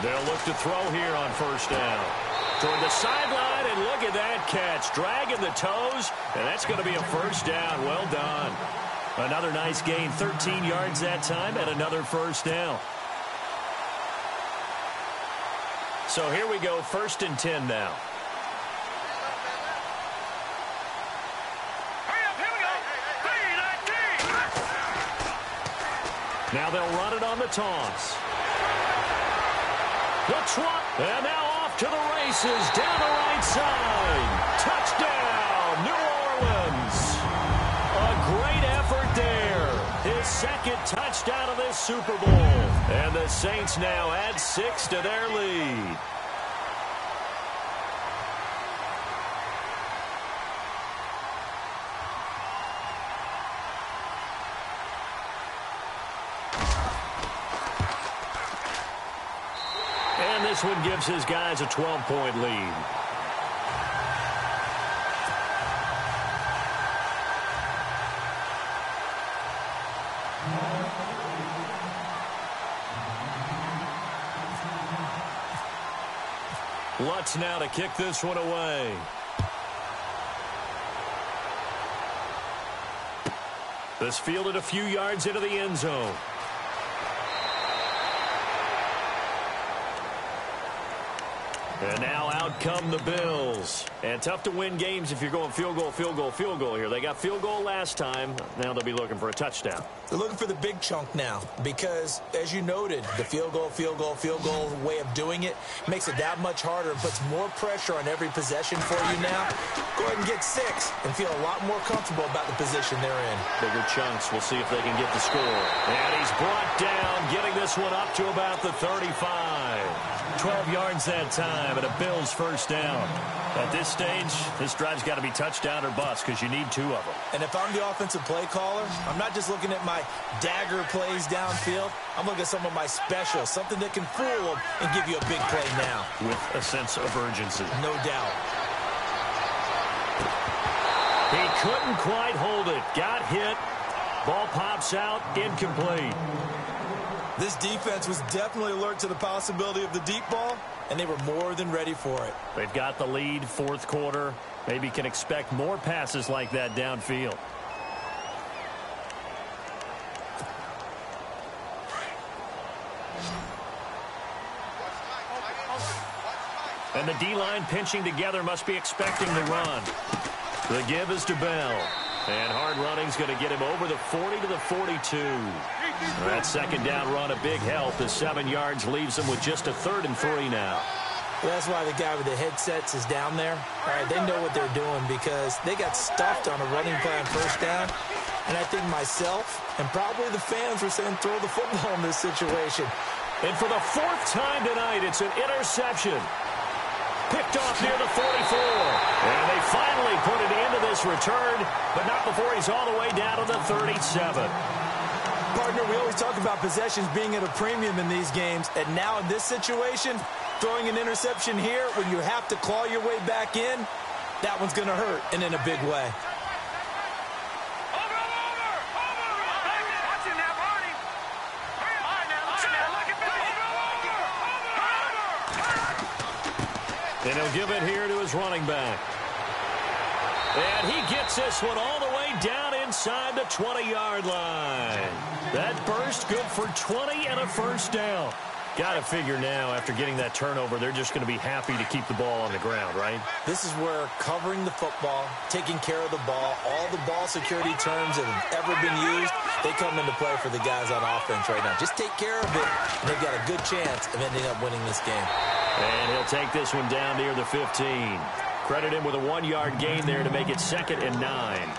They'll look to throw here on first down. Toward the sideline, and look at that catch. Dragging the toes, and that's going to be a first down. Well done. Another nice gain, 13 yards that time, and another first down. So here we go, 1st and 10 now. Now they'll run it on the toss. The trot, and now off to the races, down the right side. Touchdown, New Orleans. A great effort there. His 2nd touchdown of this Super Bowl. And the Saints now add 6 to their lead. And this one gives his guys a 12-point lead. Lutz now to kick this one away. This fielded a few yards into the end zone. And now out come the Bills. And tough to win games if you're going field goal, field goal, field goal here. They got field goal last time. Now they'll be looking for a touchdown. They're looking for the big chunk now because, as you noted, the field goal way of doing it makes it that much harder and puts more pressure on every possession for you now. Go ahead and get 6 and feel a lot more comfortable about the position they're in. Bigger chunks. We'll see if they can get the score. And he's brought down, getting this one up to about the 35. 12 yards that time, and a Bills first down. At this stage, this drive's got to be touchdown or bust because you need 2 of them. And if I'm the offensive play caller, I'm not just looking at my dagger plays downfield. I'm looking at some of my specials, something that can fool them and give you a big play now. With a sense of urgency. No doubt. He couldn't quite hold it. Got hit. Ball pops out. Incomplete. This defense was definitely alert to the possibility of the deep ball, and they were more than ready for it. They've got the lead, 4th quarter. Maybe can expect more passes like that downfield. And the D-line pinching together, must be expecting the run. The give is to Bell. And hard running's going to get him over the 40 to the 42. That 2nd down run, a big help. As 7 yards leaves him with just a 3rd and 3 now. Well, that's why the guy with the headsets is down there. All right, they know what they're doing because they got stuffed on a running play on first down. And I think myself and probably the fans were saying throw the football in this situation. And for the 4th time tonight, it's an interception. Picked off near the 44. And they finally put it into this return, but not before he's all the way down to the 37. Partner, we always talk about possessions being at a premium in these games, and now in this situation, throwing an interception here when you have to claw your way back in, that one's going to hurt, and in a big way. And he'll give it here to his running back. And he gets this one all the way down inside the 20-yard line. That burst good for 20 and a first down. Got to figure now, after getting that turnover, they're just going to be happy to keep the ball on the ground, right? This is where covering the football, taking care of the ball, all the ball security terms that have ever been used, they come into play for the guys on offense right now. Just take care of it, and they've got a good chance of ending up winning this game. And he'll take this one down near the 15. Credit him with a 1-yard gain there to make it 2nd and 9.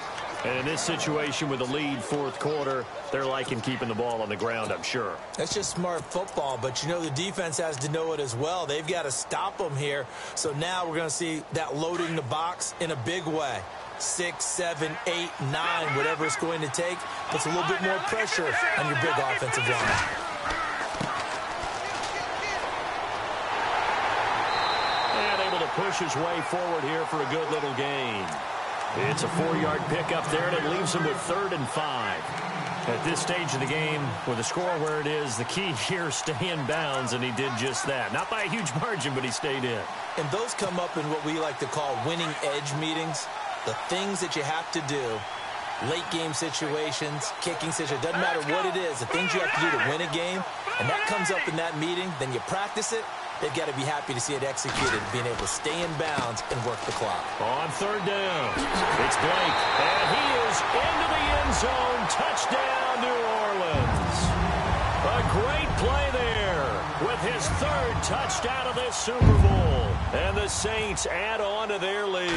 And in this situation with a lead fourth quarter, they're liking keeping the ball on the ground, I'm sure. That's just smart football, but you know the defense has to know it as well. They've got to stop them here. So now we're going to see that loading the box in a big way. 6, 7, 8, 9, whatever it's going to take, puts a little bit more pressure on your big offensive line. And able to push his way forward here for a good little gain. It's a 4-yard pickup there, and it leaves him with 3rd and 5. At this stage of the game, with the score where it is, the key here, stay in bounds, and he did just that. Not by a huge margin, but he stayed in. And those come up in what we like to call winning edge meetings. The things that you have to do, late game situations, kicking situations, doesn't matter what it is, the things you have to do to win a game, and that comes up in that meeting, then you practice it. They've got to be happy to see it executed, being able to stay in bounds and work the clock. On 3rd down, it's Blake, and he is into the end zone. Touchdown, New Orleans. A great play there with his 3rd touchdown of this Super Bowl. And the Saints add on to their lead.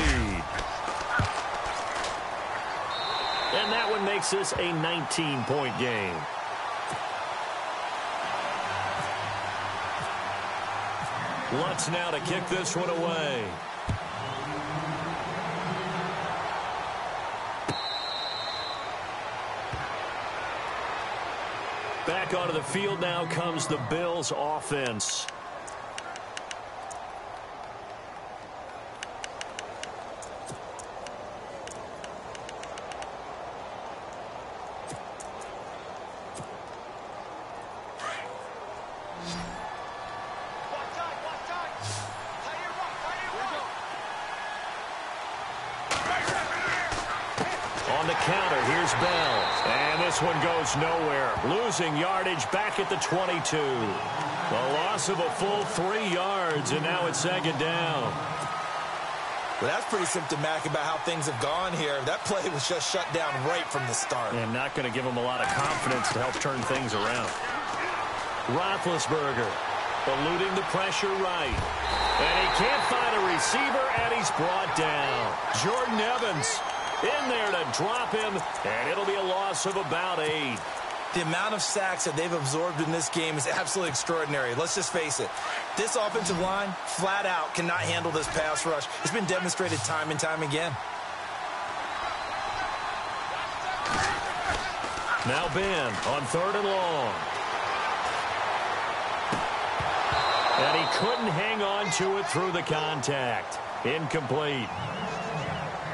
And that one makes this a 19-point game. Lutz now to kick this one away. Back onto the field now comes the Bills offense. On the counter, here's Bell. And this one goes nowhere. Losing yardage back at the 22. A loss of a full 3 yards, and now it's 2nd down. Well, that's pretty symptomatic about how things have gone here. That play was just shut down right from the start. And not going to give him a lot of confidence to help turn things around. Roethlisberger eluding the pressure right. And he can't find a receiver, and he's brought down. Jordan Evans in there to drop him, and it'll be a loss of about 8. The amount of sacks that they've absorbed in this game is absolutely extraordinary. Let's just face it. This offensive line, flat out, cannot handle this pass rush. It's been demonstrated time and time again. Now Ben on 3rd and long. And he couldn't hang on to it through the contact. Incomplete.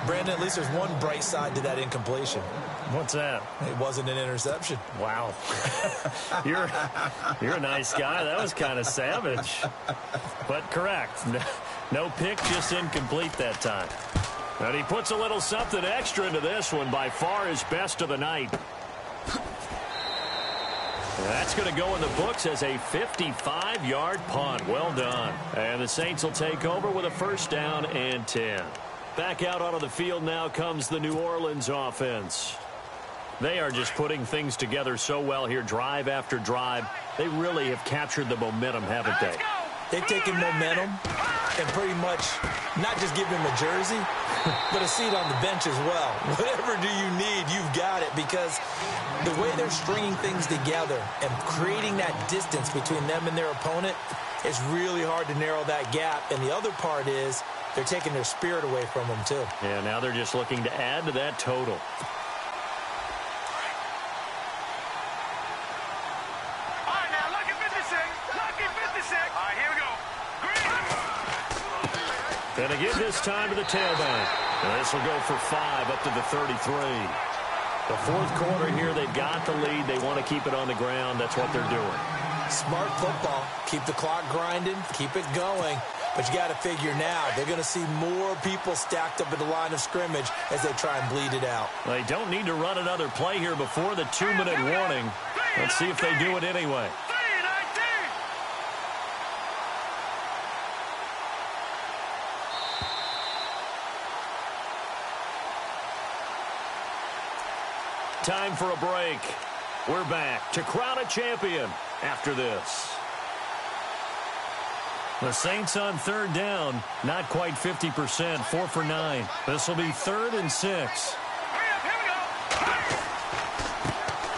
Brandon, at least there's one bright side to that incompletion. What's that? It wasn't an interception. Wow. You're a nice guy. That was kind of savage. But correct. No pick, just incomplete that time. And he puts a little something extra into this one, by far his best of the night. That's going to go in the books as a 55-yard punt. Well done. And the Saints will take over with a 1st down and 10. Back out onto the field now comes the New Orleans offense. They are just putting things together so well here, drive after drive. They really have captured the momentum, haven't they? They've taken momentum and pretty much not just give him a jersey, but a seat on the bench as well. Whatever do you need, you've got it, because the way they're stringing things together and creating that distance between them and their opponent, it's really hard to narrow that gap. And the other part is they're taking their spirit away from them, too. Yeah, now they're just looking to add to that total. All right, now, lucky 56. Lucky 56. All right, here we go. Green. And again this time to the tailback. And this will go for 5 up to the 33. The fourth quarter here, they've got the lead. They want to keep it on the ground. That's what they're doing. Smart football. Keep the clock grinding. Keep it going. But you got to figure now, they're going to see more people stacked up at the line of scrimmage as they try and bleed it out. They don't need to run another play here before the 2-minute warning. Let's see if they do it anyway. Time for a break. We're back to crown a champion after this. The Saints on third down, not quite 50%, 4 for 9. This will be 3rd and 6.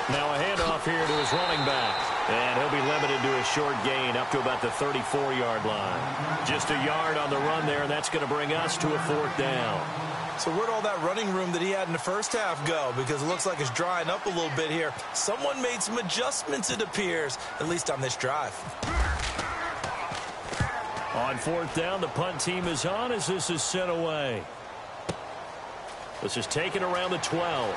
Now a handoff here to his running back. And he'll be limited to a short gain up to about the 34-yard line. Just a yard on the run there, and that's going to bring us to a 4th down. So where'd all that running room that he had in the first half go? Because it looks like it's drying up a little bit here. Someone made some adjustments, it appears, at least on this drive. On 4th down, the punt team is on as this is sent away. This is taken around the 12.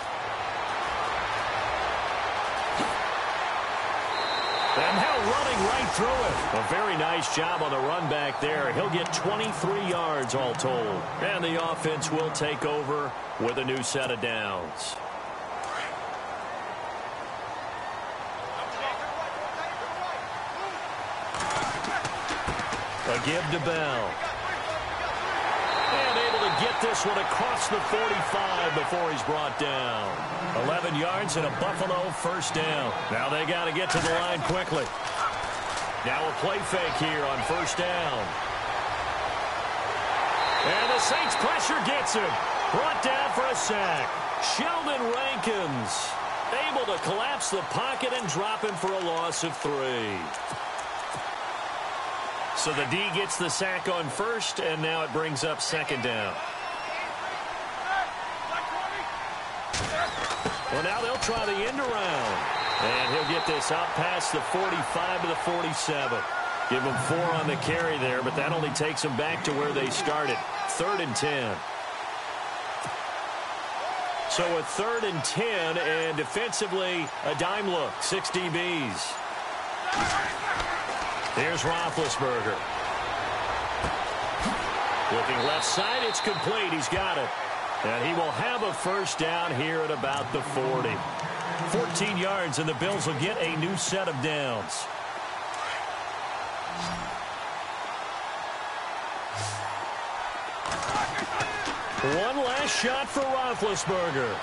And now running right through it. A very nice job on the run back there. He'll get 23 yards all told. And the offense will take over with a new set of downs. A give to Bell. And able to get this one across the 45 before he's brought down. 11 yards and a Buffalo 1st down. Now they got to get to the line quickly. Now a play fake here on 1st down. And the Saints pressure gets him. Brought down for a sack. Sheldon Rankins able to collapse the pocket and drop him for a loss of 3. So the D gets the sack on 1st, and now it brings up 2nd down. Well, now they'll try the end around. And he'll get this out past the 45 to the 47. Give him 4 on the carry there, but that only takes them back to where they started. 3rd and 10. So a 3rd and 10, and defensively, a dime look. 6 DBs. Here's Roethlisberger. Looking left side, it's complete. He's got it. And he will have a 1st down here at about the 40. 14 yards, and the Bills will get a new set of downs. One last shot for Roethlisberger.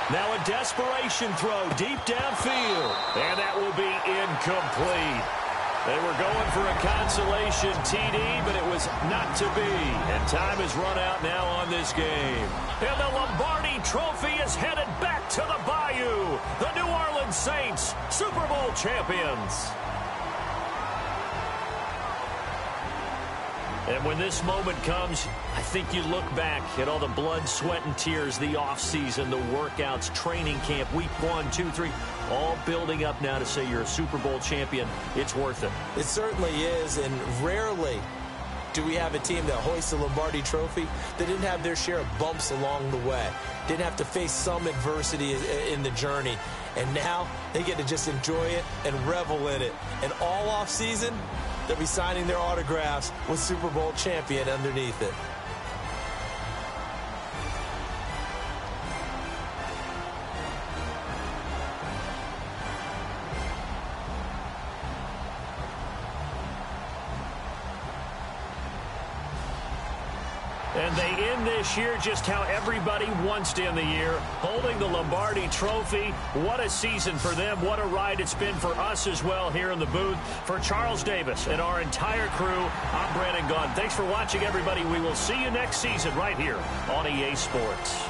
Now a desperation throw deep downfield. And that will be incomplete. They were going for a consolation TD, but it was not to be. And time has run out now on this game. And the Lombardi Trophy is headed back to the Bayou. The New Orleans Saints, Super Bowl champions. And when this moment comes, I think you look back at all the blood, sweat, and tears, the offseason, the workouts, training camp, week 1, 2, 3, all building up now to say you're a Super Bowl champion. It's worth it. It certainly is, and rarely do we have a team that hoists the Lombardi Trophy that didn't have their share of bumps along the way, didn't have to face some adversity in the journey, and now they get to just enjoy it and revel in it. And all offseason, they'll be signing their autographs with Super Bowl champion underneath it. And they end this year just how everybody wants to end the year, holding the Lombardi Trophy. What a season for them. What a ride it's been for us as well here in the booth. For Charles Davis and our entire crew, I'm Brandon Gaughan. Thanks for watching, everybody. We will see you next season right here on EA Sports.